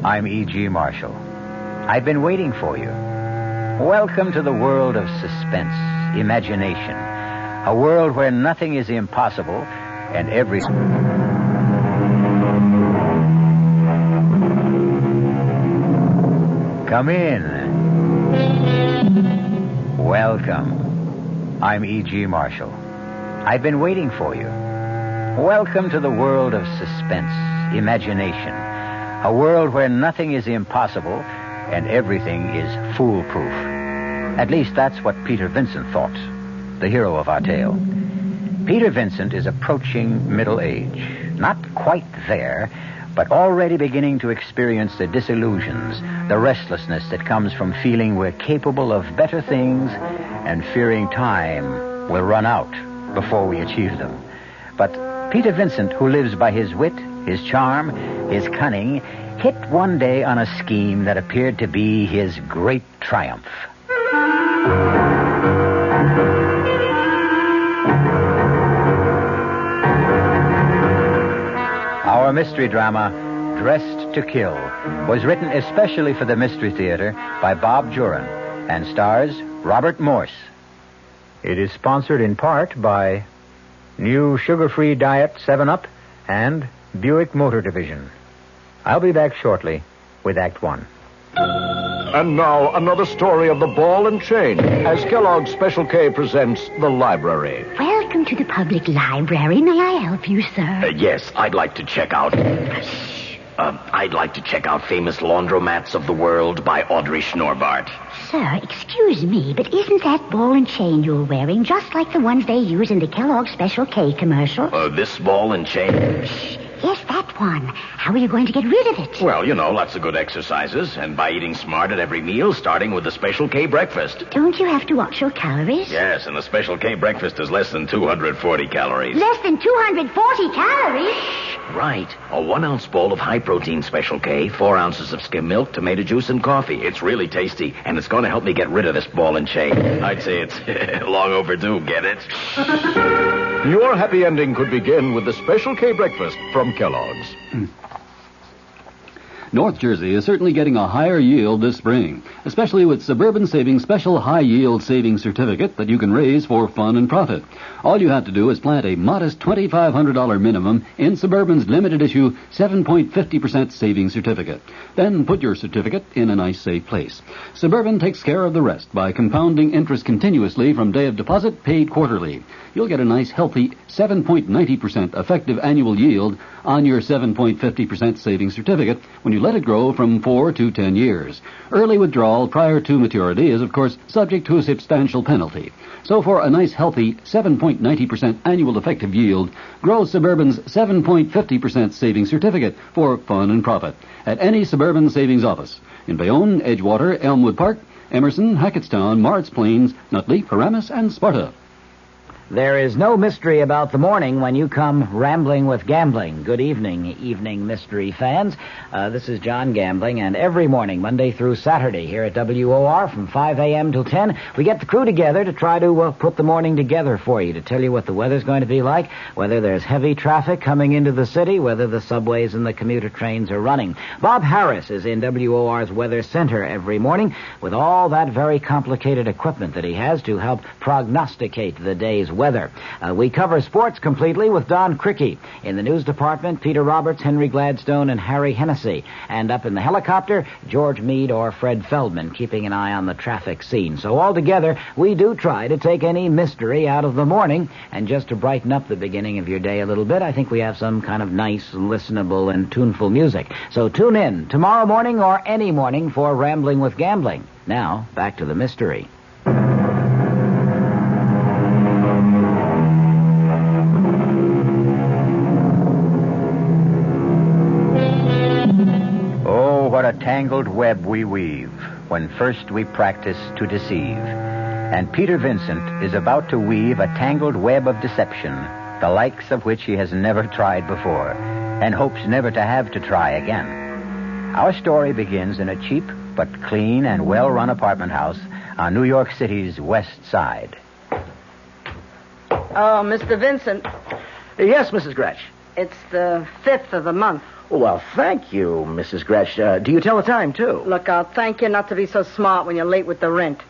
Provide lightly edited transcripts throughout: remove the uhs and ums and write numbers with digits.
I'm E.G. Marshall. I've been waiting for you. Welcome to the world of suspense, imagination. A world where nothing is impossible and everything... Come in. Welcome. I'm E.G. Marshall. I've been waiting for you. Welcome to the world of suspense, imagination. A world where nothing is impossible and everything is foolproof. At least that's what Peter Vincent thought, the hero of our tale. Peter Vincent is approaching middle age. Not quite there, but already beginning to experience the disillusions, the restlessness that comes from feeling we're capable of better things and fearing time will run out before we achieve them. But Peter Vincent, who lives by his wit, his charm, his cunning, hit one day on a scheme that appeared to be his great triumph. Our mystery drama, Dressed to Kill, was written especially for the Mystery Theater by Bob Juran and stars Robert Morse. It is sponsored in part by New Sugar-Free Diet 7-Up and Buick Motor Division. I'll be back shortly with Act One. And now, another story of the ball and chain, as Kellogg's Special K presents The Library. Welcome to the public library. May I help you, sir? Yes, I'd like to check out... I'd like to check out Famous Laundromats of the World by Audrey Schnorbart. Sir, excuse me, but isn't that ball and chain you're wearing just like the ones they use in the Kellogg's Special K commercial? This ball and chain? Yes, that one. How are you going to get rid of it? Well, lots of good exercises, and by eating smart at every meal, starting with the Special K breakfast. Don't you have to watch your calories? Yes, and the Special K breakfast is less than 240 calories. Less than 240 calories? Right. A 1-ounce bowl of high-protein Special K, 4 ounces of skim milk, tomato juice, and coffee. It's really tasty, and it's going to help me get rid of this ball and chain. I'd say it's long overdue, get it? Your happy ending could begin with the Special K breakfast from Kellogg's. North Jersey is certainly getting a higher yield this spring, especially with Suburban Savings Special High Yield Savings Certificate that you can raise for fun and profit. All you have to do is plant a modest $2,500 minimum in Suburban's limited issue 7.50% savings certificate. Then put your certificate in a nice safe place. Suburban takes care of the rest by compounding interest continuously from day of deposit paid quarterly. You'll get a nice healthy 7.90% effective annual yield on your 7.50% savings certificate when you let it grow from 4 to 10 years. Early withdrawal prior to maturity is, of course, subject to a substantial penalty. So for a nice healthy 7.90% annual effective yield, grow Suburban's 7.50% savings certificate for fun and profit at any Suburban savings office in Bayonne, Edgewater, Elmwood Park, Emerson, Hackettstown, Martz Plains, Nutley, Paramus, and Sparta. There is no mystery about the morning when you come rambling with gambling. Good evening mystery fans. This is John Gambling, and every morning, Monday through Saturday, here at WOR from 5 a.m. till 10, we get the crew together to try to put the morning together for you, to tell you what the weather's going to be like, whether there's heavy traffic coming into the city, whether the subways and the commuter trains are running. Bob Harris is in WOR's Weather Center every morning with all that very complicated equipment that he has to help prognosticate the day's weather. We cover sports completely with Don Cricky. In the news department, Peter Roberts, Henry Gladstone, and Harry Hennessy. And up in the helicopter, George Meade or Fred Feldman, keeping an eye on the traffic scene. So altogether, we do try to take any mystery out of the morning. And just to brighten up the beginning of your day a little bit, I think we have some kind of nice, listenable, and tuneful music. So tune in tomorrow morning or any morning for Rambling with Gambling. Now, back to the mystery. What a tangled web we weave when first we practice to deceive. And Peter Vincent is about to weave a tangled web of deception, the likes of which he has never tried before, and hopes never to have to try again. Our story begins in a cheap but clean and well-run apartment house on New York City's West Side. Oh, Mr. Vincent. Yes, Mrs. Gretsch. It's the 5th of the month. Well, thank you, Mrs. Gretsch. Do you tell the time, too? Look, I'll thank you not to be so smart when you're late with the rent.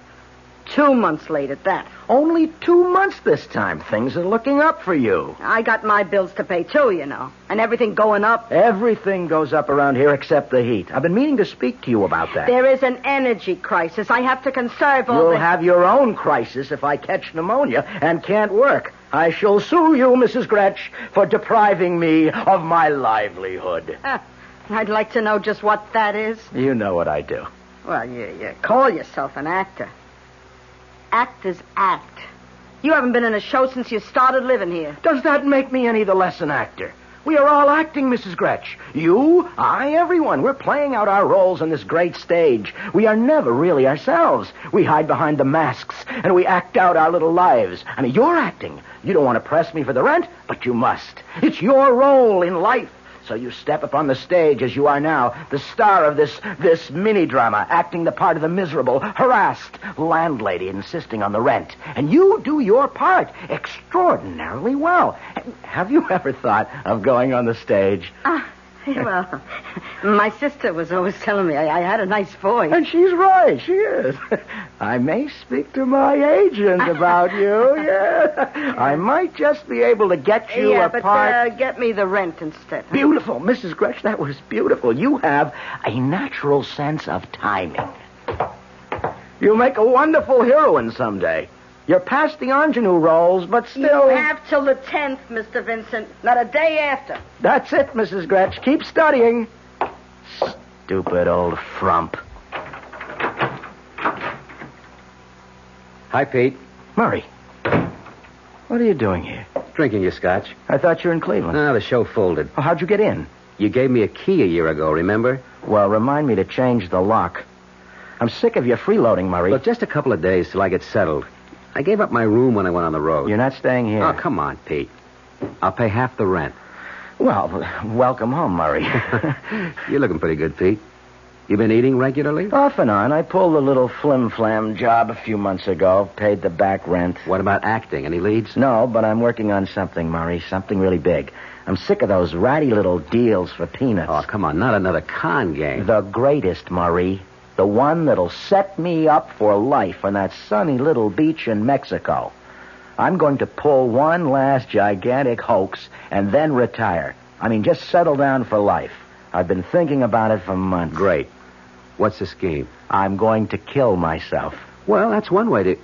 2 months late at that. Only 2 months this time. Things are looking up for you. I got my bills to pay, too, you know. And everything going up. Everything goes up around here except the heat. I've been meaning to speak to you about that. There is an energy crisis. I have to conserve all You'll have your own crisis if I catch pneumonia and can't work. I shall sue you, Mrs. Gretsch, for depriving me of my livelihood. I'd like to know just what that is. You know what I do. Well, you call yourself an actor. Actors act. You haven't been in a show since you started living here. Does that make me any the less an actor? We are all acting, Mrs. Gretsch. You, I, everyone. We're playing out our roles on this great stage. We are never really ourselves. We hide behind the masks, and we act out our little lives. I mean, you're acting. You don't want to press me for the rent, but you must. It's your role in life. So you step up on the stage as you are now, the star of this mini-drama, acting the part of the miserable, harassed landlady insisting on the rent. And you do your part extraordinarily well. Have you ever thought of going on the stage? Well, my sister was always telling me I had a nice voice. And she's right, she is. I may speak to my agent about you, yeah. I might just be able to get you a part. But get me the rent instead. Huh? Beautiful, Mrs. Gretsch, that was beautiful. You have a natural sense of timing. You'll make a wonderful heroine someday. You're past the ingenue roles, but still... You have till the 10th, Mr. Vincent, not a day after. That's it, Mrs. Gretsch. Keep studying. Stupid old frump. Hi, Pete. Murray, what are you doing here? Drinking your scotch. I thought you were in Cleveland. No, the show folded. Well, how'd you get in? You gave me a key a year ago, remember? Well, remind me to change the lock. I'm sick of your freeloading, Murray. Look, just a couple of days till I get settled. I gave up my room when I went on the road. You're not staying here. Oh, come on, Pete. I'll pay half the rent. Well, welcome home, Murray. You're looking pretty good, Pete. You been eating regularly? Off and on. I pulled a little flim-flam job a few months ago, paid the back rent. What about acting? Any leads? No, but I'm working on something, Murray, something really big. I'm sick of those ratty little deals for peanuts. Oh, come on, not another con game. The greatest, Murray. The one that'll set me up for life on that sunny little beach in Mexico. I'm going to pull one last gigantic hoax and then retire. I mean, just settle down for life. I've been thinking about it for months. Great. What's the scheme? I'm going to kill myself. Well, that's one way to...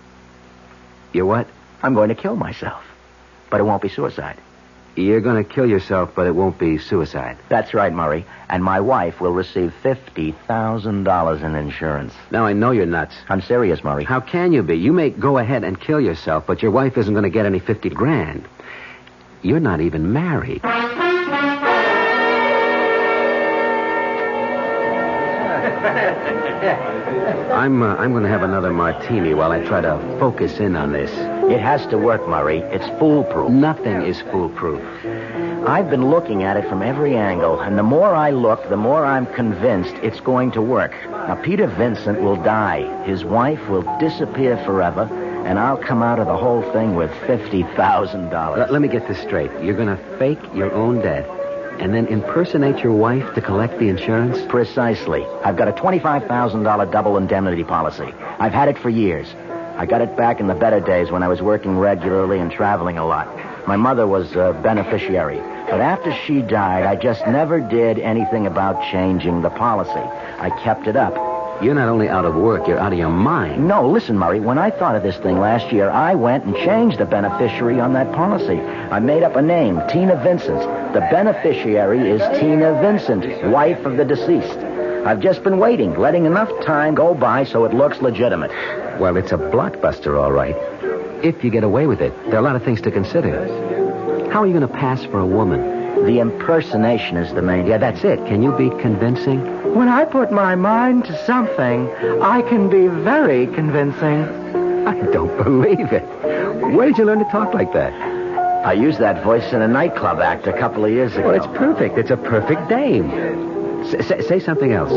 You what? I'm going to kill myself. But it won't be suicide. You're going to kill yourself, but it won't be suicide. That's right, Murray. And my wife will receive $50,000 in insurance. Now, I know you're nuts. I'm serious, Murray. How can you be? You may go ahead and kill yourself, but your wife isn't going to get any $50,000. You're not even married. I'm going to have another martini while I try to focus in on this. It has to work, Murray. It's foolproof. Nothing is foolproof. I've been looking at it from every angle, and the more I look, the more I'm convinced it's going to work. Now, Peter Vincent will die. His wife will disappear forever, and I'll come out of the whole thing with $50,000. Let me get this straight. You're going to fake your own death and then impersonate your wife to collect the insurance? Precisely. I've got a $25,000 double indemnity policy. I've had it for years. I got it back in the better days when I was working regularly and traveling a lot. My mother was a beneficiary. But after she died, I just never did anything about changing the policy. I kept it up. You're not only out of work, you're out of your mind. No, listen, Murray, when I thought of this thing last year, I went and changed the beneficiary on that policy. I made up a name, Tina Vincent. The beneficiary is Tina Vincent, wife of the deceased. I've just been waiting, letting enough time go by so it looks legitimate. Well, it's a blockbuster, all right. If you get away with it, there are a lot of things to consider. How are you going to pass for a woman? The impersonation is the main... Yeah, that's it. Can you be convincing? When I put my mind to something, I can be very convincing. I don't believe it. Where did you learn to talk like that? I used that voice in a nightclub act a couple of years ago. Well, it's perfect. It's a perfect dame. Say something else.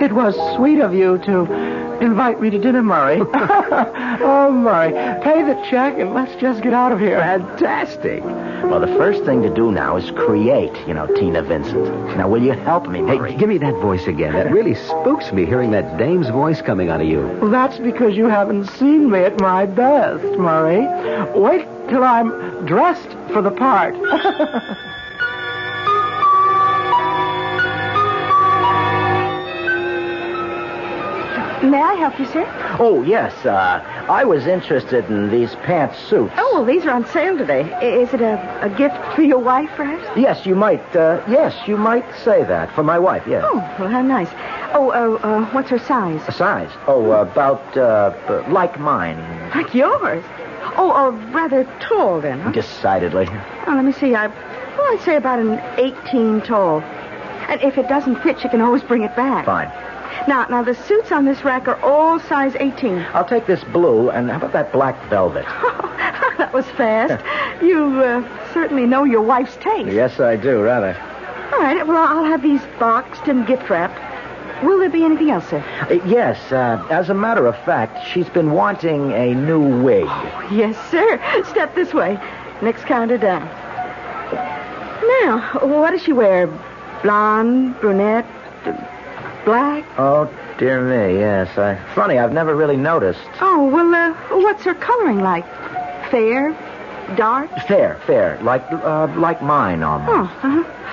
It was sweet of you to invite me to dinner, Murray. Oh, Murray, pay the check and let's just get out of here. Fantastic. Well, the first thing to do now is create, Tina Vincent. Now, will you help me, Murray? Hey, give me that voice again. That really spooks me, hearing that dame's voice coming out of you. Well, that's because you haven't seen me at my best, Murray. Wait till I'm dressed for the part. May I help you, sir? Oh, yes. I was interested in these pantsuits. Oh, well, these are on sale today. Is it a gift for your wife, perhaps? Yes, you might say that. For my wife, yes. Oh, well, how nice. Oh, what's her size? A size? Oh, about, like mine. Like yours? Oh, rather tall, then, huh? Decidedly. Oh, let me see. I'd say about an 18 tall. And if it doesn't fit, you can always bring it back. Fine. Now, the suits on this rack are all size 18. I'll take this blue, and how about that black velvet? That was fast. You certainly know your wife's taste. Yes, I do, rather. All right, well, I'll have these boxed and gift wrapped. Will there be anything else, sir? Yes, as a matter of fact, she's been wanting a new wig. Oh, yes, sir. Step this way. Next counter down. Now, what does she wear? Blonde, brunette, black? Oh, dear me, yes. Funny, I've never really noticed. Oh, well, what's her coloring like? Fair? Dark? Fair. Like mine, almost.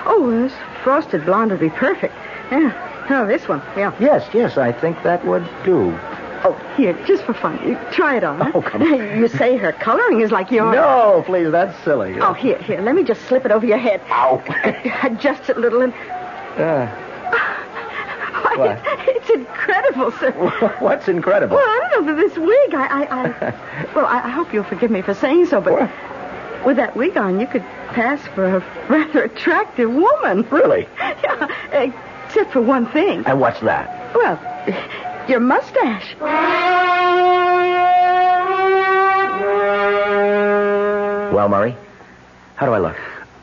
Oh, this frosted blonde would be perfect. Yeah. Oh, this one, yeah. Yes, I think that would do. Oh, here, just for fun. You try it on. Huh? Oh, come on. You say her coloring is like yours. No, please, that's silly. Oh, here, let me just slip it over your head. Ow. Adjust it a little and... What? It's incredible, sir. What's incredible? Well, I don't know, this wig, I hope you'll forgive me for saying so, but what? With that wig on, you could pass for a rather attractive woman. Really? Yeah, except for one thing. And what's that? Well, your mustache. Well, Murray, how do I look?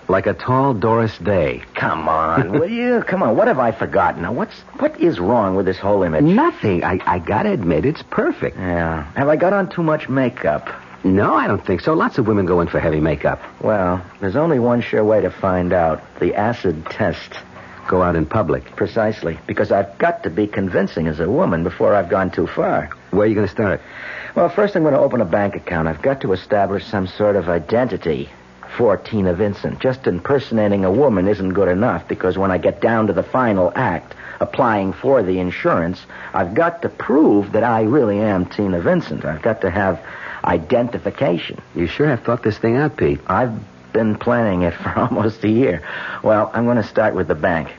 Like a tall Doris Day. Come on, will you? Come on, what have I forgotten? Now, what is wrong with this whole image? Nothing. I gotta admit, it's perfect. Yeah. Have I got on too much makeup? No, I don't think so. Lots of women go in for heavy makeup. Well, there's only one sure way to find out. The acid test. Go out in public. Precisely, because I've got to be convincing as a woman before I've gone too far. Where are you going to start? Well, first I'm going to open a bank account. I've got to establish some sort of identity for Tina Vincent. Just impersonating a woman isn't good enough, because when I get down to the final act, applying for the insurance, I've got to prove that I really am Tina Vincent. I've got to have identification. You sure have thought this thing out, Pete. I've been planning it for almost a year. Well, I'm going to start with the bank.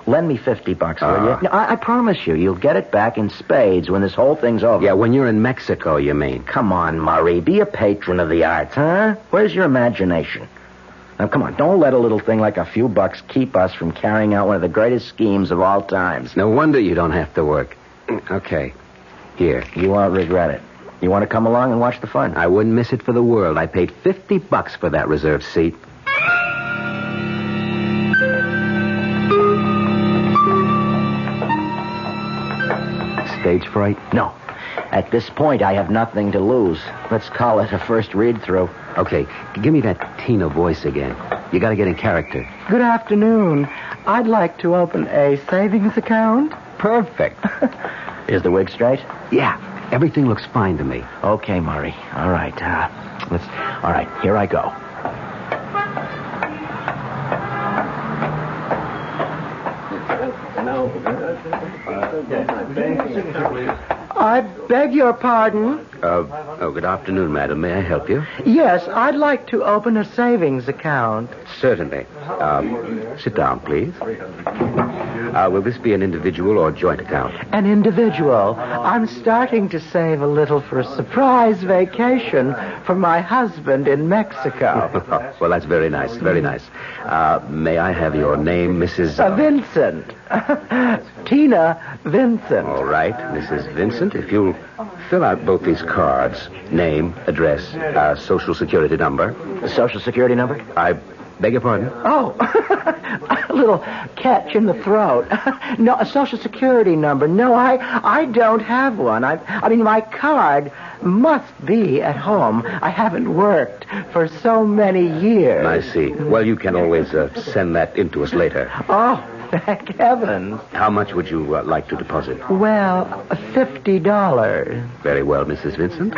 Lend me $50, will you? No, I promise you, you'll get it back in spades when this whole thing's over. Yeah, when you're in Mexico, you mean. Come on, Murray. Be a patron of the arts, huh? Where's your imagination? Now, come on, don't let a little thing like a few bucks keep us from carrying out one of the greatest schemes of all times. No wonder you don't have to work. Okay. Here. You won't regret it. You want to come along and watch the fun? I wouldn't miss it for the world. I paid $50 for that reserved seat. Stage fright? No. At this point, I have nothing to lose. Let's call it a first read-through. Okay, give me that Tina voice again. You got to get in character. Good afternoon. I'd like to open a savings account. Perfect. Is the wig straight? Yeah. Everything looks fine to me. Okay, Murray. All right. All right, here I go. I beg your pardon? Good afternoon, madam. May I help you? Yes, I'd like to open a savings account. Certainly. Sit down, please. Will this be an individual or joint account? An individual. I'm starting to save a little for a surprise vacation for my husband in Mexico. Well, that's very nice, very nice. May I have your name, Mrs. Vincent. Tina Vincent. All right, Mrs. Vincent, if you'll fill out both these cards. Name, address, Social Security number. The Social Security number? Beg your pardon? Oh, a little catch in the throat. No, a Social Security number. No, I don't have one. I mean, my card must be at home. I haven't worked for so many years. I see. Well, you can always send that in to us later. Oh, thank heavens. How much would you like to deposit? Well, $50. Very well, Mrs. Vincent.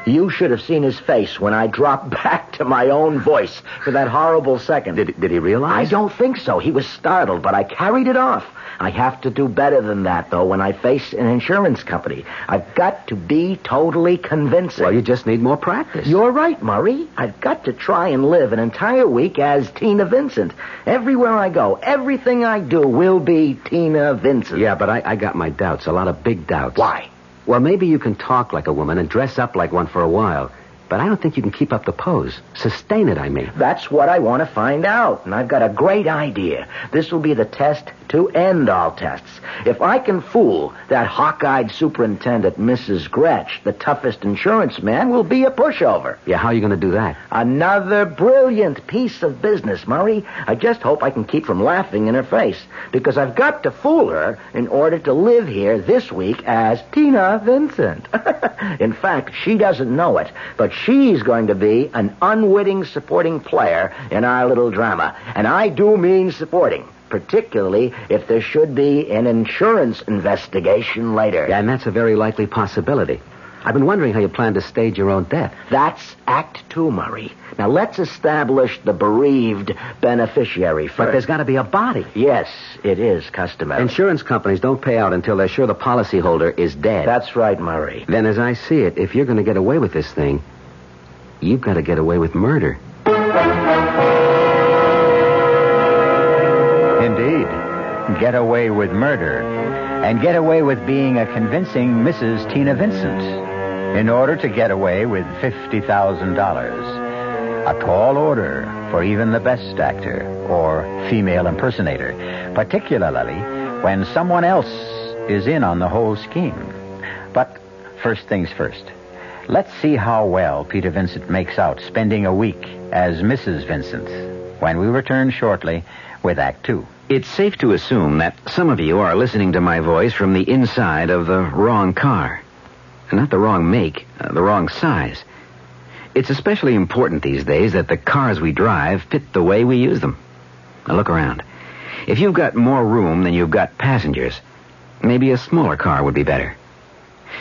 You should have seen his face when I dropped back to my own voice for that horrible second. Did he realize? I don't think so. He was startled, but I carried it off. I have to do better than that, though, when I face an insurance company. I've got to be totally convincing. Well, you just need more practice. You're right, Murray. I've got to try and live an entire week as Tina Vincent. Everywhere I go, everything I do will be Tina Vincent. Yeah, but I got my doubts, a lot of big doubts. Why? Well, maybe you can talk like a woman and dress up like one for a while. But I don't think you can keep up the pose. Sustain it, I mean. That's what I want to find out, and I've got a great idea. This will be the test to end all tests. If I can fool that hawk-eyed superintendent, Mrs. Gretch, the toughest insurance man will be a pushover. Yeah, how are you going to do that? Another brilliant piece of business, Murray. I just hope I can keep from laughing in her face, because I've got to fool her in order to live here this week as Tina Vincent. In fact, she doesn't know it, but she's going to be an unwitting supporting player in our little drama. And I do mean supporting, particularly if there should be an insurance investigation later. Yeah, and that's a very likely possibility. I've been wondering how you plan to stage your own death. That's Act 2, Murray. Now, let's establish the bereaved beneficiary first. But there's got to be a body. Yes, it is customary. Insurance companies don't pay out until they're sure the policyholder is dead. That's right, Murray. Then, as I see it, if you're going to get away with this thing, you've got to get away with murder. Indeed. Get away with murder. And get away with being a convincing Mrs. Tina Vincent. In order to get away with $50,000. A tall order for even the best actor or female impersonator, particularly when someone else is in on the whole scheme. But first things first. Let's see how well Peter Vincent makes out spending a week as Mrs. Vincent when we return shortly with Act 2. It's safe to assume that some of you are listening to my voice from the inside of the wrong car. Not the wrong make, the wrong size. It's especially important these days that the cars we drive fit the way we use them. Now look around. If you've got more room than you've got passengers, maybe a smaller car would be better.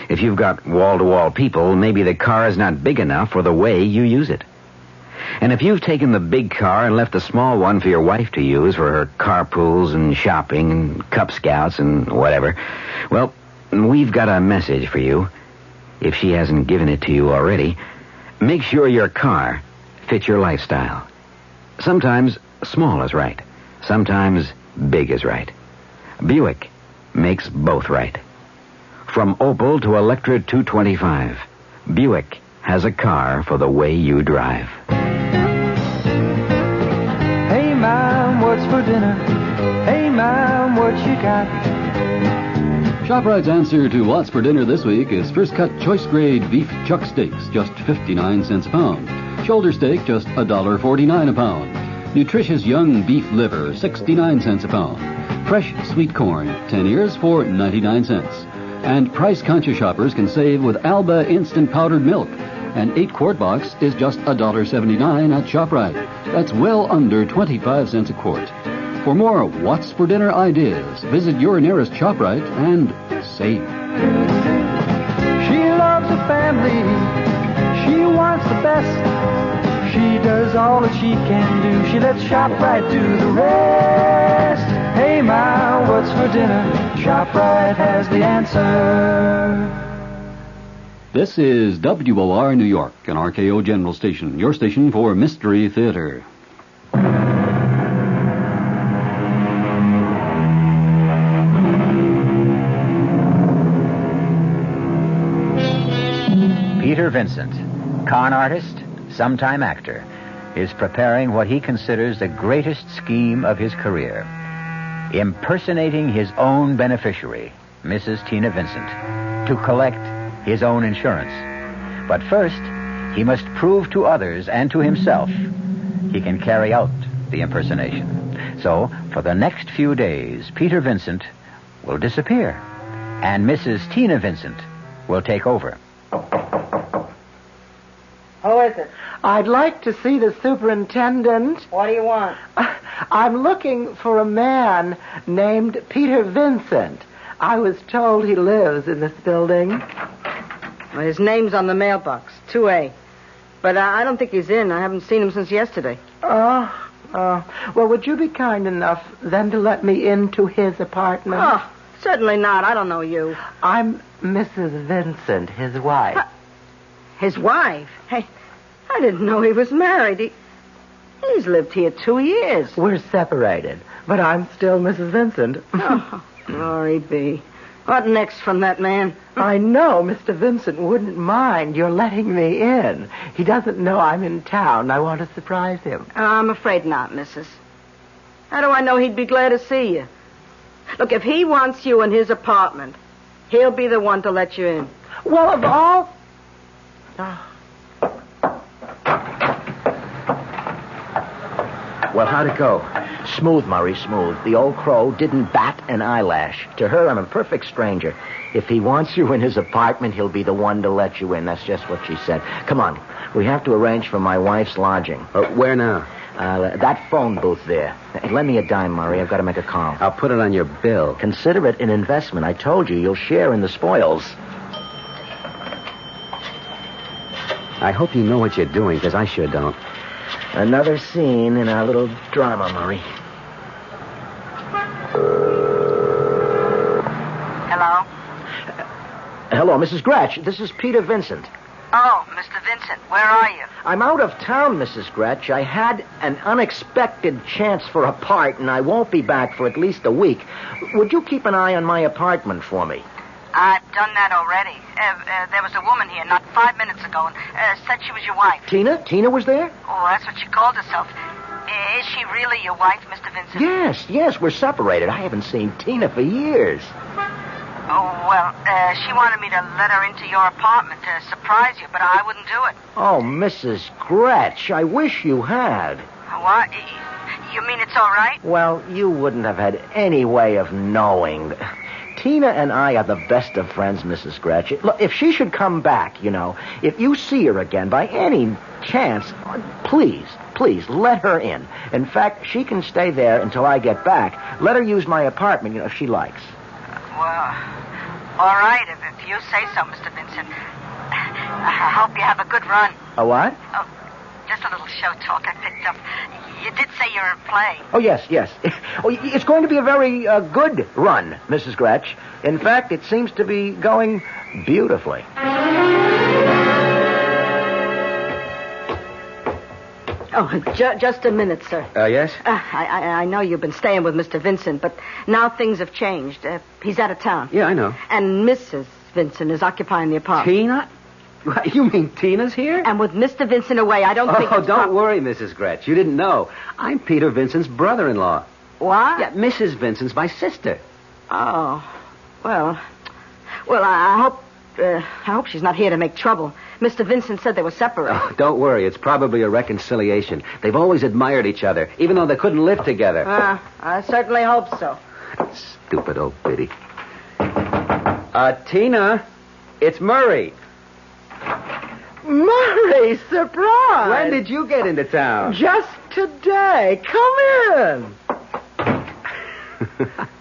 If you've got wall-to-wall people, maybe the car is not big enough for the way you use it. And if you've taken the big car and left the small one for your wife to use for her carpools and shopping and Cub Scouts and whatever, well, we've got a message for you. If she hasn't given it to you already, make sure your car fits your lifestyle. Sometimes small is right. Sometimes big is right. Buick makes both right. From Opel to Electra 225, Buick has a car for the way you drive. Hey, Mom, what's for dinner? Hey, Mom, what you got? ShopRite's answer to what's for dinner this week is first cut choice grade beef chuck steaks, just 59 cents a pound. Shoulder steak, just $1.49 a pound. Nutritious young beef liver, 69 cents a pound. Fresh sweet corn, 10 ears for 99 cents. And price-conscious shoppers can save with Alba instant powdered milk. An 8-quart box is just $1.79 at ShopRite. That's well under 25 cents a quart. For more what's for dinner ideas, visit your nearest ShopRite and save. She loves her family. She wants the best. She does all that she can do. She lets ShopRite do the rest. Hey, Ma, what's for dinner? ShopRite has the answer. This is WOR New York, an RKO General Station, your station for Mystery Theater. Peter Vincent, con artist, sometime actor, is preparing what he considers the greatest scheme of his career. Impersonating his own beneficiary, Mrs. Tina Vincent, to collect his own insurance. But first, he must prove to others and to himself he can carry out the impersonation. So, for the next few days, Peter Vincent will disappear, and Mrs. Tina Vincent will take over. Who is it? I'd like to see the superintendent. What do you want? I'm looking for a man named Peter Vincent. I was told he lives in this building. Well, his name's on the mailbox, 2A. But I don't think he's in. I haven't seen him since yesterday. Well, would you be kind enough then to let me into his apartment? Oh, certainly not. I don't know you. I'm Mrs. Vincent, his wife. His wife? Hey, I didn't know he was married. He's lived here 2 years. We're separated, but I'm still Mrs. Vincent. Oh, glory be. What next from that man? I know Mr. Vincent wouldn't mind your letting me in. He doesn't know I'm in town. I want to surprise him. I'm afraid not, Mrs. How do I know he'd be glad to see you? Look, if he wants you in his apartment, he'll be the one to let you in. Well, of all... Well, how'd it go? Smooth, Murray, smooth. The old crow didn't bat an eyelash. To her, I'm a perfect stranger. If he wants you in his apartment, he'll be the one to let you in. That's just what she said. Come on. We have to arrange for my wife's lodging. Where now? That phone booth there. Hey, lend me a dime, Murray. I've got to make a call. I'll put it on your bill. Consider it an investment. I told you, you'll share in the spoils. I hope you know what you're doing, because I sure don't. Another scene in our little drama, Murray. Hello? Hello, Mrs. Gretch. This is Peter Vincent. Oh, Mr. Vincent, where are you? I'm out of town, Mrs. Gretch. I had an unexpected chance for a part, and I won't be back for at least a week. Would you keep an eye on my apartment for me? I've done that already. There was a woman here not 5 minutes ago and said she was your wife. Tina? Tina was there? Oh, that's what she called herself. Is she really your wife, Mr. Vincent? Yes, we're separated. I haven't seen Tina for years. Oh, well, she wanted me to let her into your apartment to surprise you, but I wouldn't do it. Oh, Mrs. Gretch, I wish you had. What? You mean it's all right? Well, you wouldn't have had any way of knowing. Tina and I are the best of friends, Mrs. Gretch. Look, if she should come back, if you see her again by any chance, please, let her in. In fact, she can stay there until I get back. Let her use my apartment, if she likes. Well, all right, if you say so, Mr. Vincent. I hope you have a good run. A what? Oh, just a little show talk I picked up. You did say you're in play. Oh, yes. Oh, it's going to be a very good run, Mrs. Gretch. In fact, it seems to be going beautifully. Oh, just a minute, sir. Yes? I know you've been staying with Mr. Vincent, but now things have changed. He's out of town. Yeah, I know. And Mrs. Vincent is occupying the apartment. Tina? You mean Tina's here? And with Mr. Vincent away, I don't think... Oh, don't worry, Mrs. Gretch. You didn't know. I'm Peter Vincent's brother-in-law. What? Yeah, Mrs. Vincent's my sister. Oh, well, I hope she's not here to make trouble. Mr. Vincent said they were separated. Oh, don't worry. It's probably a reconciliation. They've always admired each other, even though they couldn't live together. I certainly hope so. Stupid old biddy. Tina, it's Murray. Murray, surprise! When did you get into town? Just today. Come in.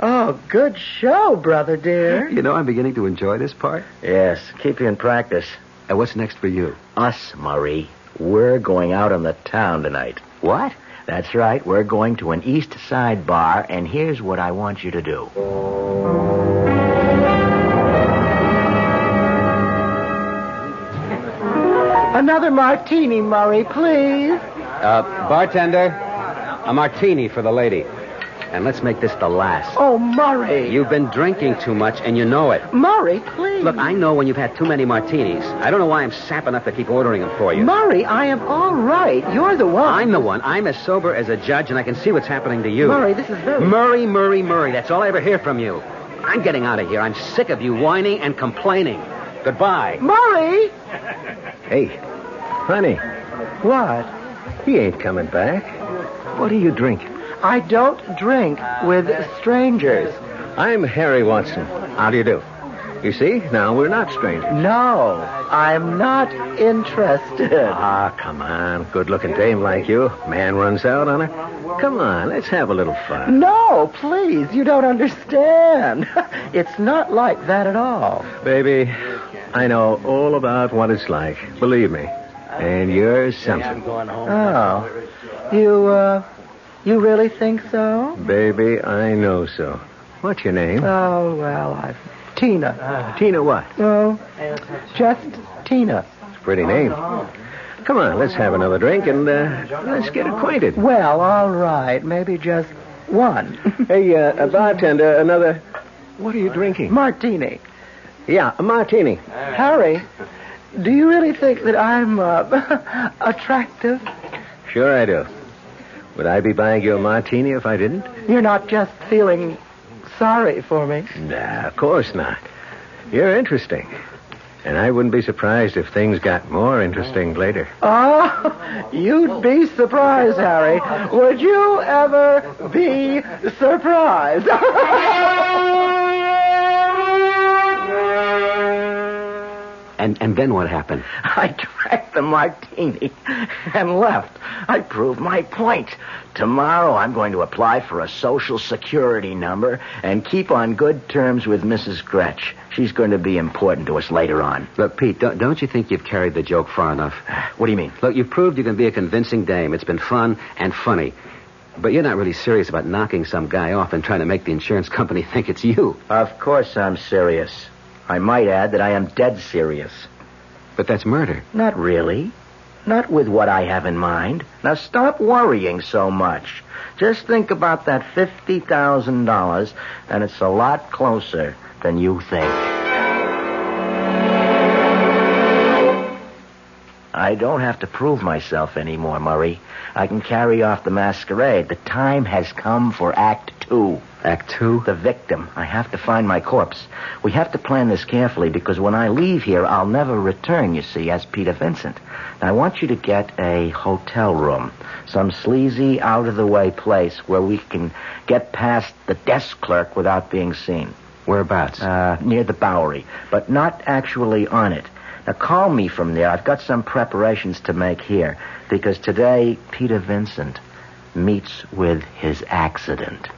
Oh, good show, brother dear. You know, I'm beginning to enjoy this part. Yes, keep you in practice. And what's next for you? Us, Murray. We're going out on the town tonight. What? That's right. We're going to an East Side bar, and here's what I want you to do. Another martini, Murray, please. Bartender, a martini for the lady. And let's make this the last. Oh, Murray. You've been drinking too much, and you know it. Murray, please. Look, I know when you've had too many martinis. I don't know why I'm sap enough to keep ordering them for you. Murray, I am all right. You're the one. I'm the one. I'm as sober as a judge, and I can see what's happening to you. Murray, this is very... Murray. That's all I ever hear from you. I'm getting out of here. I'm sick of you whining and complaining. Goodbye. Murray! Hey, honey, What? he ain't coming back. What are you drinking? I don't drink with strangers. I'm Harry Watson. How do you do? You see, now we're not strangers. No, I'm not interested. Ah, come on. Good-looking dame like you. Man runs out on her. Come on, let's have a little fun. No, please, you don't understand. It's not like that at all. Baby, I know all about what it's like. Believe me. And you're something. Oh, you really think so? Baby, I know so. What's your name? Oh, well, Tina. Tina what? Oh, just Tina. It's a pretty name. Come on, let's have another drink and let's get acquainted. Well, all right, maybe just one. Hey, bartender, another... What are you drinking? Martini. Yeah, a martini. Harry, do you really think that I'm attractive? Sure I do. Would I be buying you a martini if I didn't? You're not just feeling sorry for me. Nah, of course not. You're interesting. And I wouldn't be surprised if things got more interesting later. Oh, you'd be surprised, Harry. Would you ever be surprised? And then what happened? I drank the martini and left. I proved my point. Tomorrow I'm going to apply for a Social Security number and keep on good terms with Mrs. Gretsch. She's going to be important to us later on. Look, Pete, don't you think you've carried the joke far enough? What do you mean? Look, you've proved you can be a convincing dame. It's been fun and funny. But you're not really serious about knocking some guy off and trying to make the insurance company think it's you. Of course I'm serious. I might add that I am dead serious. But that's murder. Not really. Not with what I have in mind. Now stop worrying so much. Just think about that $50,000, and it's a lot closer than you think. I don't have to prove myself anymore, Murray. I can carry off the masquerade. The time has come for Act 2. Act 2? The victim. I have to find my corpse. We have to plan this carefully because when I leave here, I'll never return, you see, as Peter Vincent. Now, I want you to get a hotel room, some sleazy, out-of-the-way place where we can get past the desk clerk without being seen. Whereabouts? Near the Bowery, but not actually on it. Now, call me from there. I've got some preparations to make here because today, Peter Vincent meets with his accident.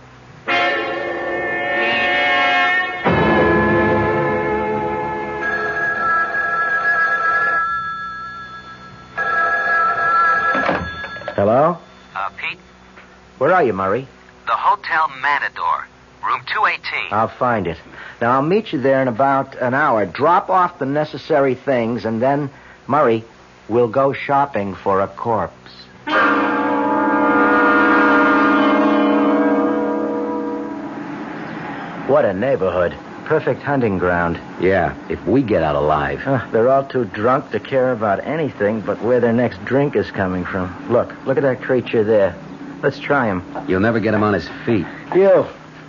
Hello? Pete? Where are you, Murray? The Hotel Matador, room 218. I'll find it. Now, I'll meet you there in about an hour. Drop off the necessary things, and then, Murray, we'll go shopping for a corpse. What a neighborhood. Perfect hunting ground. Yeah, if we get out alive. They're all too drunk to care about anything but where their next drink is coming from. Look at that creature there. Let's try him. You'll never get him on his feet. You.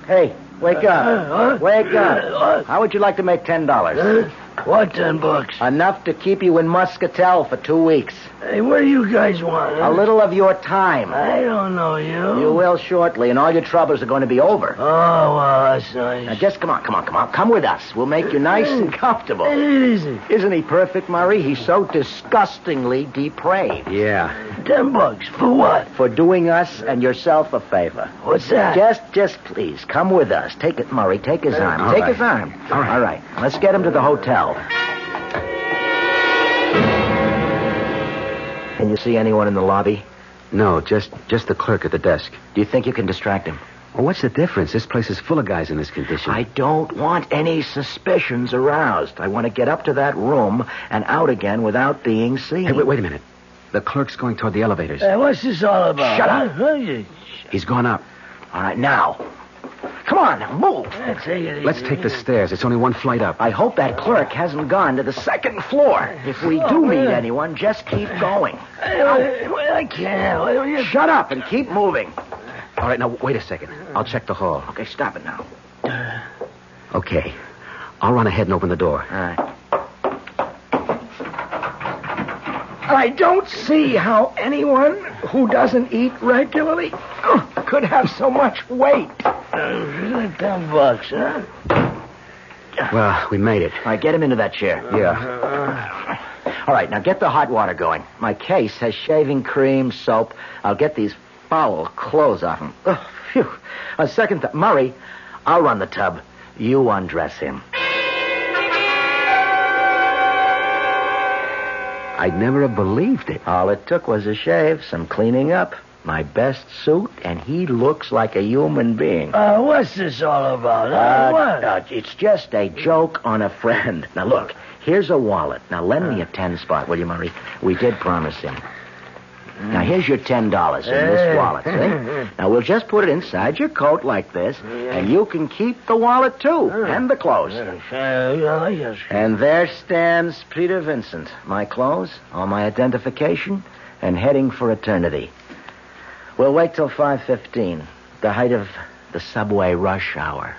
Hey, wake up. Wake up. How would you like to make $10? What, $10? Enough to keep you in Muscatel for 2 weeks. Hey, what do you guys want? A little of your time. I don't know you. You will shortly, and all your troubles are going to be over. Oh, well, that's nice. Now, just come on. Come with us. We'll make you nice and comfortable. Take it easy. Isn't he perfect, Murray? He's so disgustingly depraved. Yeah. $10 for what? For doing us and yourself a favor. What's that? Just please, come with us. Take it, Murray. Take his arm. All Take right. his arm. All right. All right. Let's get him to the hotel. Can you see anyone in the lobby? No, just the clerk at the desk. Do you think you can distract him? Well, what's the difference? This place is full of guys in this condition. I don't want any suspicions aroused. I want to get up to that room and out again without being seen. Hey, wait a minute. The clerk's going toward the elevators. Hey, what's this all about? Shut up. He's gone up. All right, now. Come on, move. Take it easy. Let's take the stairs. It's only one flight up. I hope that clerk hasn't gone to the second floor. If we do meet anyone, just keep going. I can't. Shut up and keep moving. All right, now, wait a second. I'll check the hall. Okay, stop it now. Okay. I'll run ahead and open the door. All right. I don't see how anyone who doesn't eat regularly could have so much weight. $10, huh? Well, we made it. All right, get him into that chair. Yeah. All right, now get the hot water going. My case has shaving cream, soap. I'll get these foul clothes off him. Oh, phew. A second thought. Murray, I'll run the tub. You undress him. I'd never have believed it. All it took was a shave, some cleaning up, my best suit, and he looks like a human being. What's this all about? What? It's just a joke on a friend. Now, look, here's a wallet. Now, lend me a 10 spot, will you, Murray? We did promise him. Now, here's your $10 in this wallet, see? Now, we'll just put it inside your coat like this, and you can keep the wallet, too, and the clothes. And there stands Peter Vincent. My clothes, all my identification, and heading for eternity. We'll wait till 5:15, the height of the subway rush hour.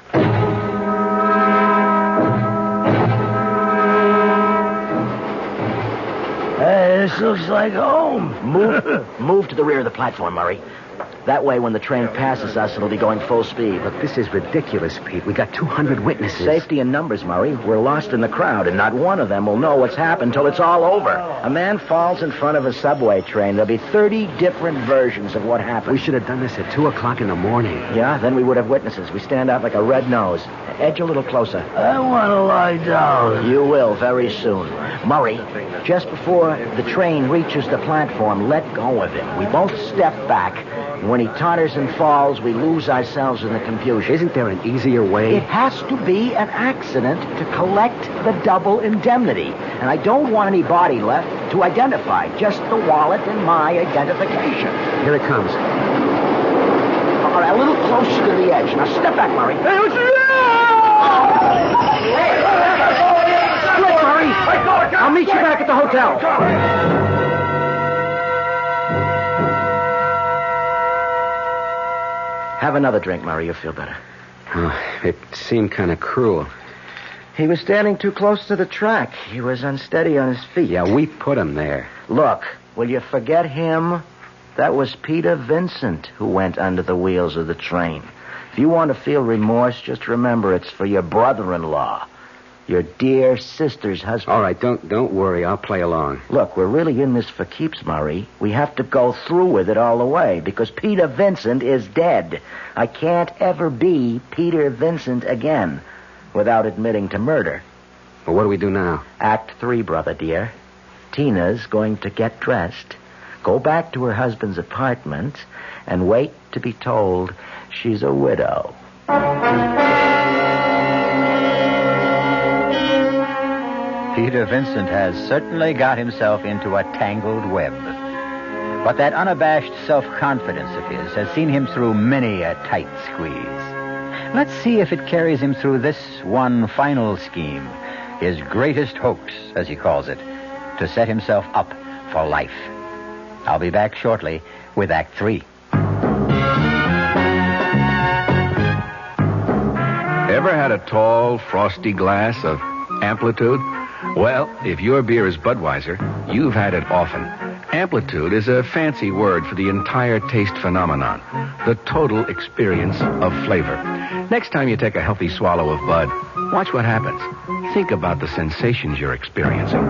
This looks like home. Move to the rear of the platform, Murray. That way, when the train passes us, it'll be going full speed. Look, this is ridiculous, Pete. We got 200 witnesses. Safety in numbers, Murray. We're lost in the crowd, and not one of them will know what's happened till it's all over. A man falls in front of a subway train. There'll be 30 different versions of what happened. We should have done this at 2 o'clock in the morning. Yeah, then we would have witnesses. We stand out like a red nose. Edge a little closer. I want to lie down. You will very soon. Murray, just before the train reaches the platform, let go of him. We both step back. When he totters and falls, we lose ourselves in the confusion. Isn't there an easier way? It has to be an accident to collect the double indemnity. And I don't want any body left to identify. Just the wallet and my identification. Here it comes. All right, a little closer to the edge. Now step back, Murray. Quick, Murray. I'll meet you back at the hotel. Have another drink, Murray. You'll feel better. Oh, it seemed kind of cruel. He was standing too close to the track. He was unsteady on his feet. Yeah, we put him there. Look, will you forget him? That was Peter Vincent who went under the wheels of the train. If you want to feel remorse, just remember it's for your brother-in-law. Your dear sister's husband. All right, don't worry. I'll play along. Look, we're really in this for keeps, Murray. We have to go through with it all the way because Peter Vincent is dead. I can't ever be Peter Vincent again without admitting to murder. Well, what do we do now? Act 3, brother dear. Tina's going to get dressed, go back to her husband's apartment, and wait to be told she's a widow. Peter Vincent has certainly got himself into a tangled web. But that unabashed self-confidence of his has seen him through many a tight squeeze. Let's see if it carries him through this one final scheme, his greatest hoax, as he calls it, to set himself up for life. I'll be back shortly with Act 3. Ever had a tall, frosty glass of Amplitude? Well, if your beer is Budweiser, you've had it often. Amplitude is a fancy word for the entire taste phenomenon, the total experience of flavor. Next time you take a healthy swallow of Bud, watch what happens. Think about the sensations you're experiencing.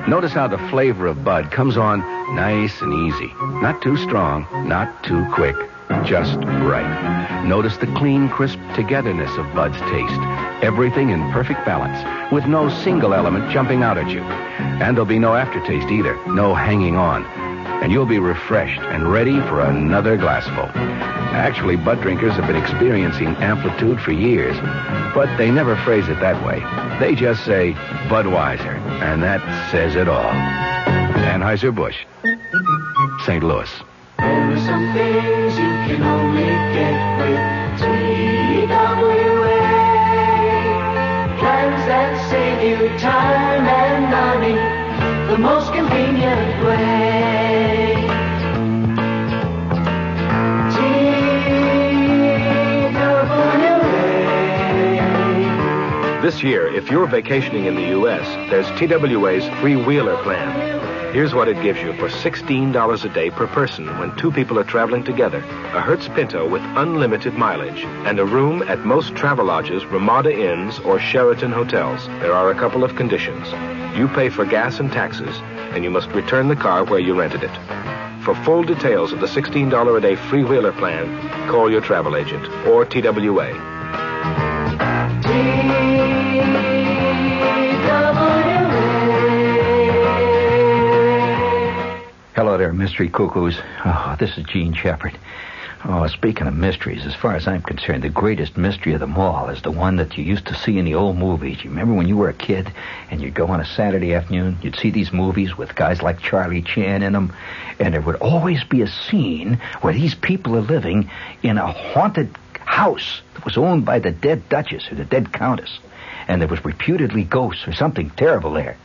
Notice how the flavor of Bud comes on nice and easy. Not too strong, not too quick, just right. Notice the clean, crisp togetherness of Bud's taste. Everything in perfect balance, with no single element jumping out at you. And there'll be no aftertaste either, no hanging on. And you'll be refreshed and ready for another glassful. Actually, Bud drinkers have been experiencing Amplitude for years, but they never phrase it that way. They just say Budweiser, and that says it all. Anheuser-Busch, St. Louis. There are some things you can only get with TWA. Plans that save you time and money the most convenient way. This year, if you're vacationing in the U.S., there's TWA's Free Wheeler plan. Here's what it gives you for $16 a day per person when two people are traveling together. A Hertz Pinto with unlimited mileage and a room at most Travelodges, Ramada Inns, or Sheraton hotels. There are a couple of conditions. You pay for gas and taxes, and you must return the car where you rented it. For full details of the $16 a day freewheeler plan, call your travel agent or TWA. Hello there, mystery cuckoos. Oh, this is Gene Shepard. Oh, speaking of mysteries, as far as I'm concerned, the greatest mystery of them all is the one that you used to see in the old movies. You remember when you were a kid and you'd go on a Saturday afternoon, you'd see these movies with guys like Charlie Chan in them, and there would always be a scene where these people are living in a haunted house that was owned by the dead Duchess or the dead Countess, and there was reputedly ghosts or something terrible there.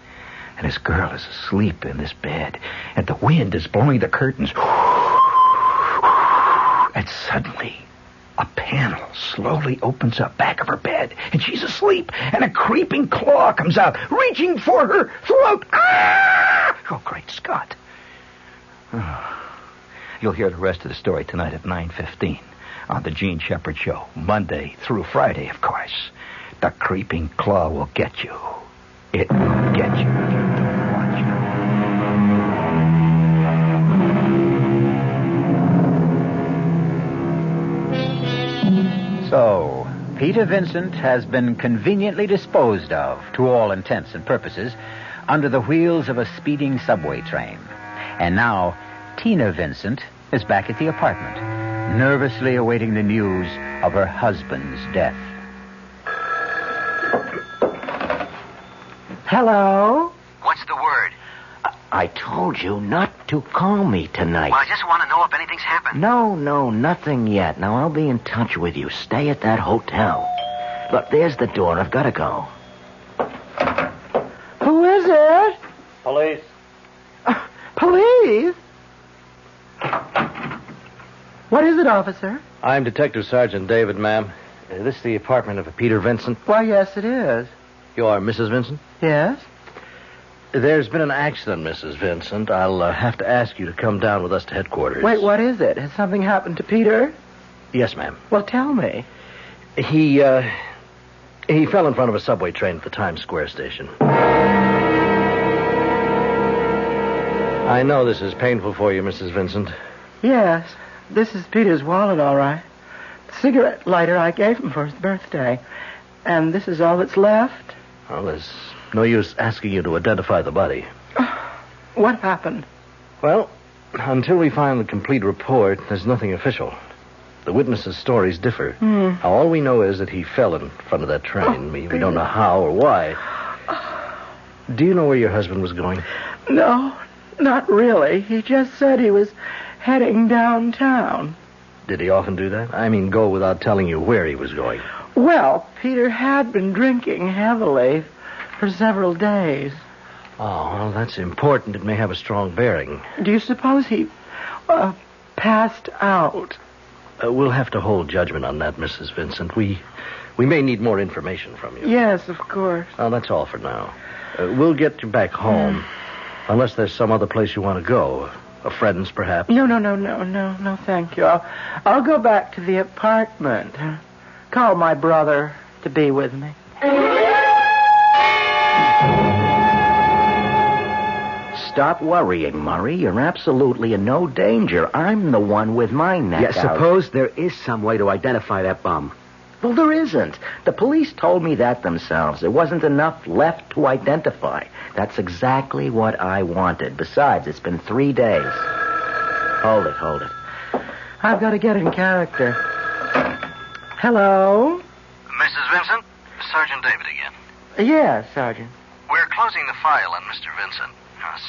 And this girl is asleep in this bed, and the wind is blowing the curtains. And suddenly, a panel slowly opens up back of her bed, and she's asleep, and a creeping claw comes out, reaching for her throat. Ah! Oh, great Scott. Oh. You'll hear the rest of the story tonight at 9:15 on the Gene Shepard Show, Monday through Friday, of course. The creeping claw will get you. It will get you if you don't watch it. So, Peter Vincent has been conveniently disposed of, to all intents and purposes, under the wheels of a speeding subway train. And now, Tina Vincent is back at the apartment, nervously awaiting the news of her husband's death. Hello? What's the word? I told you not to call me tonight. Well, I just want to know if anything's happened. No, nothing yet. Now, I'll be in touch with you. Stay at that hotel. Look, there's the door. I've got to go. Who is it? Police. Police? What is it, officer? I'm Detective Sergeant David, ma'am. This is the apartment of Peter Vincent. Why, yes, it is. You are Mrs. Vincent? Yes? There's been an accident, Mrs. Vincent. I'll have to ask you to come down with us to headquarters. Wait, what is it? Has something happened to Peter? Yes, ma'am. Well, tell me. He fell in front of a subway train at the Times Square station. I know this is painful for you, Mrs. Vincent. Yes, this is Peter's wallet, all right. The cigarette lighter I gave him for his birthday. And this is all that's left? Well, there's no use asking you to identify the body. What happened? Well, until we find the complete report, there's nothing official. The witnesses' stories differ. Now, all we know is that he fell in front of that train. We don't know how or why. Do you know where your husband was going? No, not really. He just said he was heading downtown. Did he often do that? I mean, go without telling you where he was going. Well, Peter had been drinking heavily for several days. Oh, well, that's important. It may have a strong bearing. Do you suppose he passed out? We'll have to hold judgment on that, Mrs. Vincent. We may need more information from you. Yes, of course. Well, that's all for now. We'll get you back home. Unless there's some other place you want to go. A friend's, perhaps. No, thank you. I'll go back to the apartment. Call my brother to be with me. Stop worrying, Murray. You're absolutely in no danger. I'm the one with my neck out. Suppose there is some way to identify that bum. Well, there isn't. The police told me that themselves. There wasn't enough left to identify. That's exactly what I wanted. Besides, it's been 3 days. Hold it. I've got to get in character. Hello? Mrs. Vincent? Sergeant David again. Yes, Sergeant. We're closing the file on Mr. Vincent.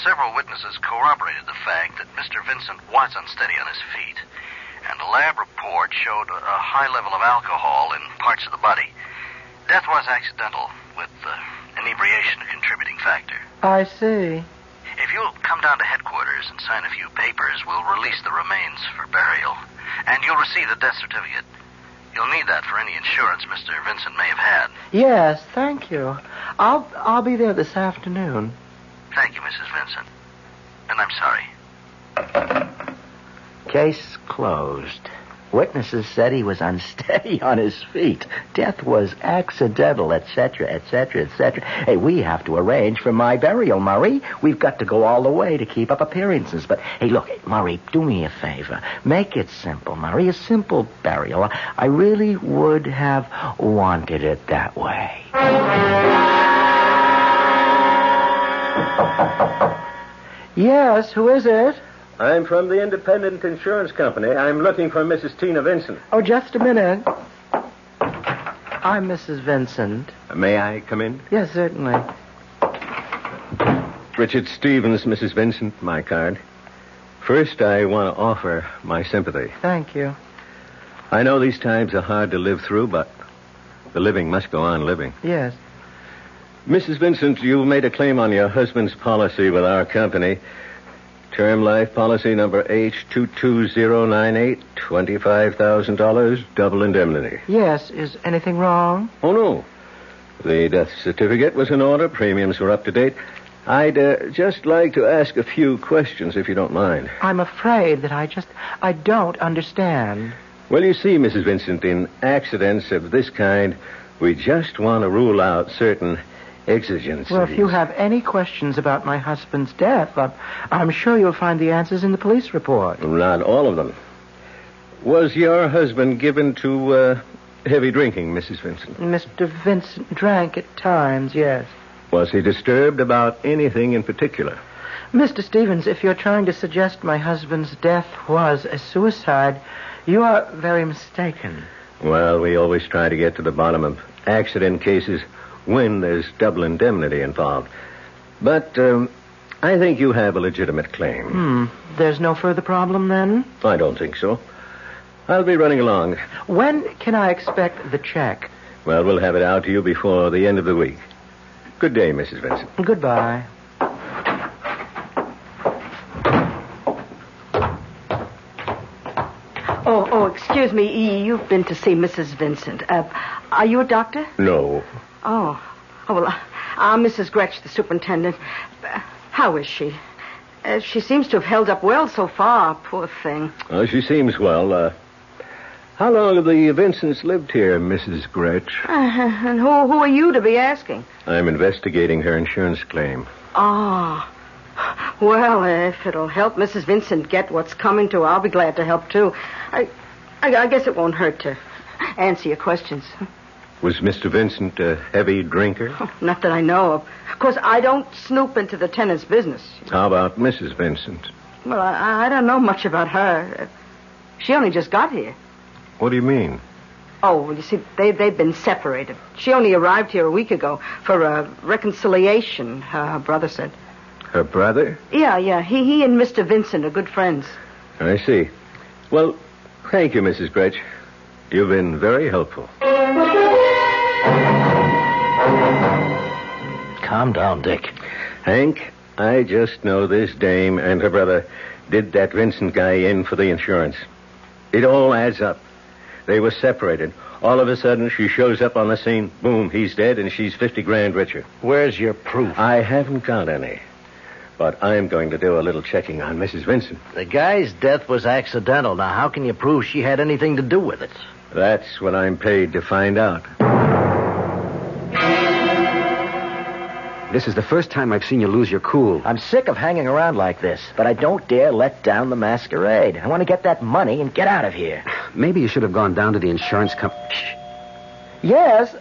Several witnesses corroborated the fact that Mr. Vincent was unsteady on his feet. And a lab report showed a high level of alcohol in parts of the body. Death was accidental, with inebriation a contributing factor. I see. If you'll come down to headquarters and sign a few papers, we'll release the remains for burial. And you'll receive the death certificate. You'll need that for any insurance Mr. Vincent may have had. Yes, thank you. I'll be there this afternoon. Thank you, Mrs. Vincent. And I'm sorry. Case closed. Witnesses said he was unsteady on his feet. Death was accidental, etc., etc., etc. Hey, we have to arrange for my burial, Murray. We've got to go all the way to keep up appearances. But, hey, look, Murray, do me a favor. Make it simple, Murray. A simple burial. I really would have wanted it that way. Yes, who is it? I'm from the Independent Insurance Company. I'm looking for Mrs. Tina Vincent. Oh, just a minute. I'm Mrs. Vincent. May I come in? Yes, certainly. Richard Stevens, Mrs. Vincent, my card. First, I want to offer my sympathy. Thank you. I know these times are hard to live through, but the living must go on living. Yes. Mrs. Vincent, you made a claim on your husband's policy with our company. Term life policy number H22098, $25,000, double indemnity. Yes. Is anything wrong? Oh, no. The death certificate was in order. Premiums were up to date. I'd just like to ask a few questions, if you don't mind. I'm afraid that I don't understand. Well, you see, Mrs. Vincent, in accidents of this kind, we just want to rule out certain exigencies. Well, if you have any questions about my husband's death, I'm sure you'll find the answers in the police report. Not all of them. Was your husband given to heavy drinking, Mrs. Vincent? Mr. Vincent drank at times, yes. Was he disturbed about anything in particular? Mr. Stevens, if you're trying to suggest my husband's death was a suicide, you are very mistaken. Well, we always try to get to the bottom of accident cases when there's double indemnity involved. But I think you have a legitimate claim. There's no further problem, then? I don't think so. I'll be running along. When can I expect the check? Well, we'll have it out to you before the end of the week. Good day, Mrs. Vincent. Goodbye. Oh, excuse me, E. You've been to see Mrs. Vincent. Are you a doctor? No. Oh, well, I'm Mrs. Gretch, the superintendent. How is she? She seems to have held up well so far, poor thing. Oh, she seems well. How long have the Vincents lived here, Mrs. Gretch? And who are you to be asking? I'm investigating her insurance claim. Ah. Well, if it'll help Mrs. Vincent get what's coming to her, I'll be glad to help, too. I guess it won't hurt to answer your questions. Was Mr. Vincent a heavy drinker? Oh, not that I know of. Of course, I don't snoop into the tenant's business. How about Mrs. Vincent? Well, I don't know much about her. She only just got here. What do you mean? Oh, well, you see, they've been separated. She only arrived here a week ago for a reconciliation, her brother said. Her brother? Yeah. He and Mr. Vincent are good friends. I see. Well, thank you, Mrs. Gretch. You've been very helpful. Calm down, Dick. Hank, I just know this dame and her brother did that Vincent guy in for the insurance. It all adds up. They were separated. All of a sudden, she shows up on the scene. Boom, he's dead, and she's $50,000 richer. Where's your proof? I haven't got any. But I'm going to do a little checking on Mrs. Vincent. The guy's death was accidental. Now, how can you prove she had anything to do with it? That's what I'm paid to find out. This is the first time I've seen you lose your cool. I'm sick of hanging around like this, but I don't dare let down the masquerade. I want to get that money and get out of here. Maybe you should have gone down to the insurance company. Yes?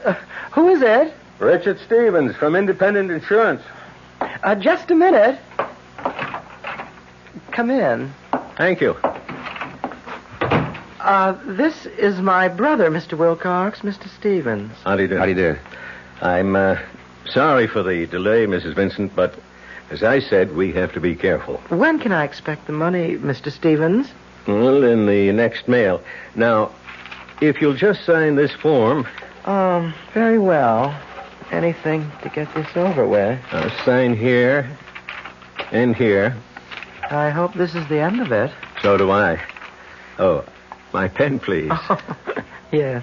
Who is it? Richard Stevens from Independent Insurance. Just a minute. Come in. Thank you. This is my brother, Mr. Wilcox, Mr. Stevens. How do you do? How do you do? I'm sorry for the delay, Mrs. Vincent, but as I said, we have to be careful. When can I expect the money, Mr. Stevens? Well, in the next mail. Now, if you'll just sign this form. Very well. Anything to get this over with. I'll sign here and here. I hope this is the end of it. So do I. Oh, my pen, please. Yeah.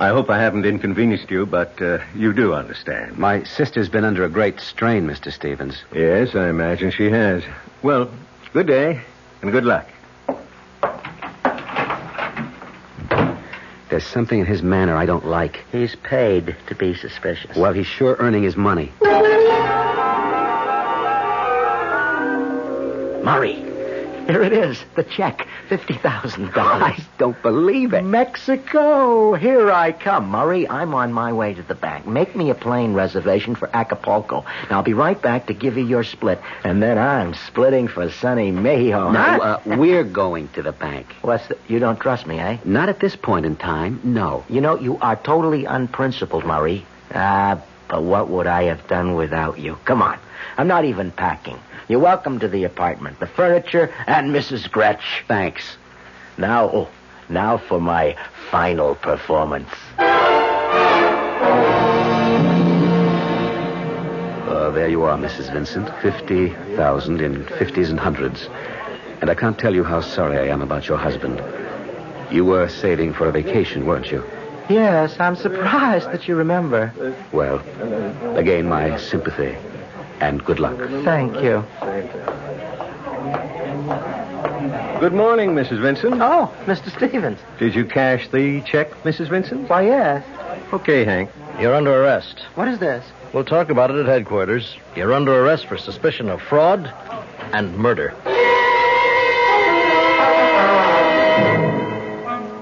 I hope I haven't inconvenienced you, but you do understand. My sister's been under a great strain, Mr. Stevens. Yes, I imagine she has. Well, good day, and good luck. There's something in his manner I don't like. He's paid to be suspicious. Well, he's sure earning his money. Murray, here it is, the check, $50,000. I don't believe it. Mexico, here I come, Murray. I'm on my way to the bank. Make me a plane reservation for Acapulco. Now, I'll be right back to give you your split, and then I'm splitting for sunny Mexico. No, we're going to the bank. You don't trust me, eh? Not at this point in time, no. You know, you are totally unprincipled, Murray. But what would I have done without you? Come on. I'm not even packing. You're welcome to the apartment, the furniture, and Mrs. Gretsch. Thanks. Now for my final performance. There you are, Mrs. Vincent. 50,000 in 50s and 100s. And I can't tell you how sorry I am about your husband. You were saving for a vacation, weren't you? Yes, I'm surprised that you remember. Well, again, my sympathy. And good luck. Thank you. Good morning, Mrs. Vincent. Oh, Mr. Stevens. Did you cash the check, Mrs. Vincent? Why, yes. Okay, Hank. You're under arrest. What is this? We'll talk about it at headquarters. You're under arrest for suspicion of fraud and murder.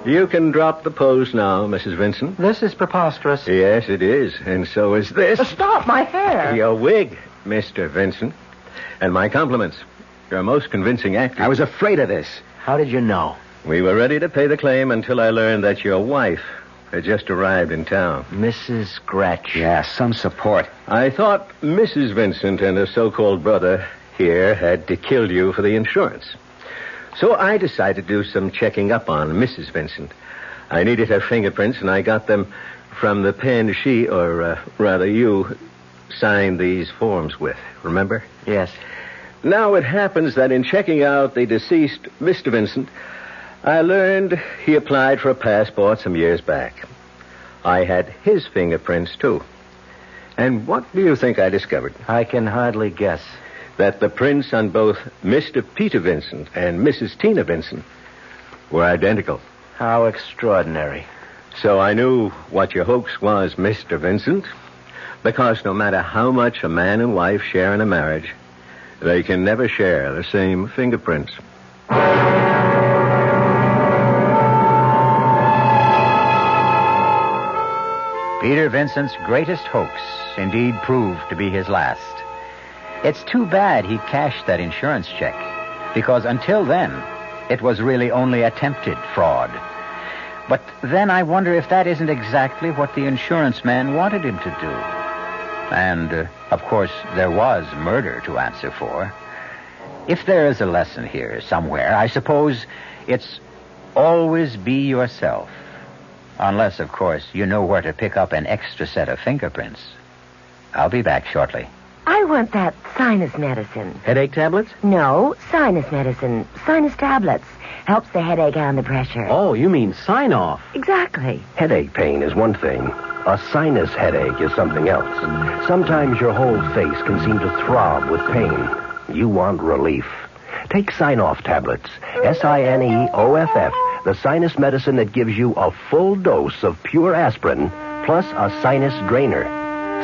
You can drop the pose now, Mrs. Vincent. This is preposterous. Yes, it is. And so is this. Stop, my hair. Your wig, Mr. Vincent. And my compliments. You're a most convincing actor. I was afraid of this. How did you know? We were ready to pay the claim until I learned that your wife had just arrived in town. Mrs. Gretsch. Yeah, some support. I thought Mrs. Vincent and her so-called brother here had to kill you for the insurance. So I decided to do some checking up on Mrs. Vincent. I needed her fingerprints, and I got them from the pen she, or rather you, signed these forms with. Remember? Yes. Now it happens that in checking out the deceased Mr. Vincent, I learned he applied for a passport some years back. I had his fingerprints, too. And what do you think I discovered? I can hardly guess. That the prints on both Mr. Peter Vincent and Mrs. Tina Vincent were identical. How extraordinary. So I knew what your hoax was, Mr. Vincent, because no matter how much a man and wife share in a marriage, they can never share the same fingerprints. Peter Vincent's greatest hoax indeed proved to be his last. It's too bad he cashed that insurance check, because until then, it was really only attempted fraud. But then I wonder if that isn't exactly what the insurance man wanted him to do. And, of course, there was murder to answer for. If there is a lesson here somewhere, I suppose it's always be yourself. Unless, of course, you know where to pick up an extra set of fingerprints. I'll be back shortly. I want that sinus medicine. Headache tablets? No, sinus medicine. Sinus tablets. Helps the headache and the pressure. Oh, you mean sign-off. Exactly. Headache pain is one thing. A sinus headache is something else. Sometimes your whole face can seem to throb with pain. You want relief. Take Sign-Off tablets. SINEOFF, the sinus medicine that gives you a full dose of pure aspirin plus a sinus drainer.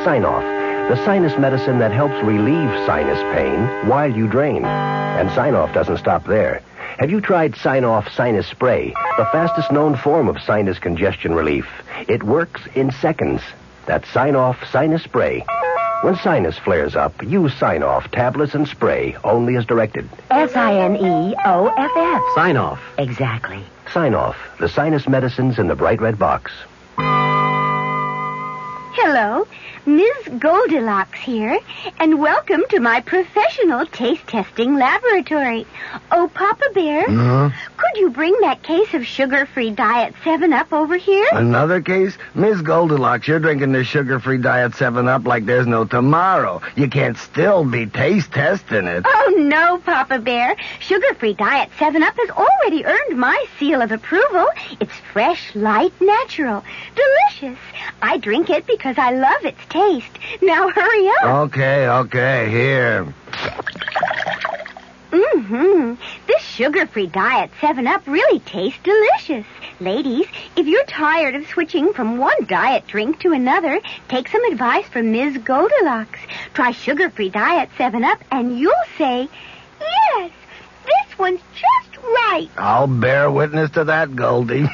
Sign-Off, the sinus medicine that helps relieve sinus pain while you drain. And Sign-Off doesn't stop there. Have you tried Sign-Off Sinus Spray, the fastest known form of sinus congestion relief? It works in seconds. That's Sign-Off Sinus Spray. When sinus flares up, use Sign-Off tablets and spray, only as directed. SINEOFF. Sign-Off. Exactly. Sign-Off, the sinus medicines in the bright red box. Hello, Ms. Goldilocks here, and welcome to my professional taste testing laboratory. Oh, Papa Bear, could you bring that case of sugar-free Diet 7-Up over here? Another case? Miss Goldilocks, you're drinking this sugar-free Diet 7-Up like there's no tomorrow. You can't still be taste testing it. Oh, no, Papa Bear. Sugar-free Diet 7-Up has already earned my seal of approval. It's fresh, light, natural, delicious. I drink it because I love its taste. Now hurry up. Okay, here. This sugar-free Diet 7-Up really tastes delicious. Ladies, if you're tired of switching from one diet drink to another, take some advice from Ms. Goldilocks. Try sugar-free Diet 7-Up and you'll say, yes, this one's just right. I'll bear witness to that, Goldie.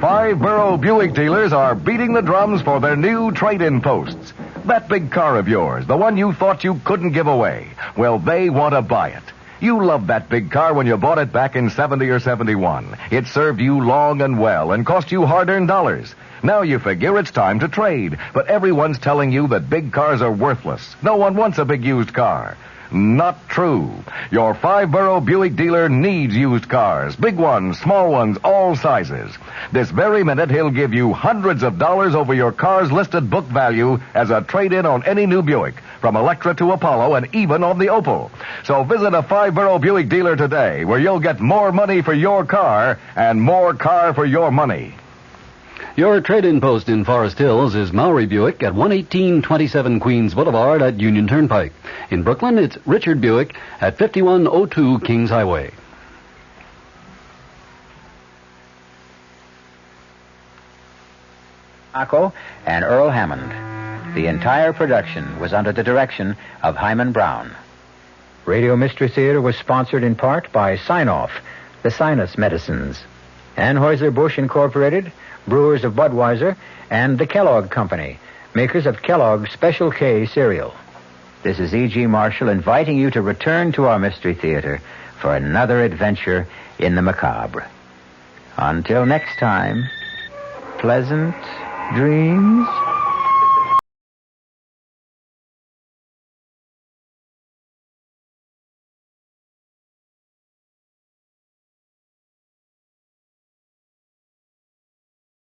Five-borough Buick dealers are beating the drums for their new trade-in posts. That big car of yours, the one you thought you couldn't give away, well, they want to buy it. You loved that big car when you bought it back in 70 or 71. It served you long and well and cost you hard-earned dollars. Now you figure it's time to trade, but everyone's telling you that big cars are worthless. No one wants a big used car. Not true. Your five-borough Buick dealer needs used cars. Big ones, small ones, all sizes. This very minute, he'll give you hundreds of dollars over your car's listed book value as a trade-in on any new Buick, from Electra to Apollo and even on the Opal. So visit a five-borough Buick dealer today, where you'll get more money for your car and more car for your money. Your trade-in post in Forest Hills is Maury Buick at 11827 Queens Boulevard at Union Turnpike. In Brooklyn, it's Richard Buick at 5102 Kings Highway. Akko and Earl Hammond. The entire production was under the direction of Hyman Brown. Radio Mystery Theater was sponsored in part by Sign-Off, the Sinus Medicines, Anheuser-Busch Incorporated, Brewers of Budweiser, and the Kellogg Company, makers of Kellogg's Special K cereal. This is E.G. Marshall inviting you to return to our Mystery Theater for another adventure in the macabre. Until next time, pleasant dreams.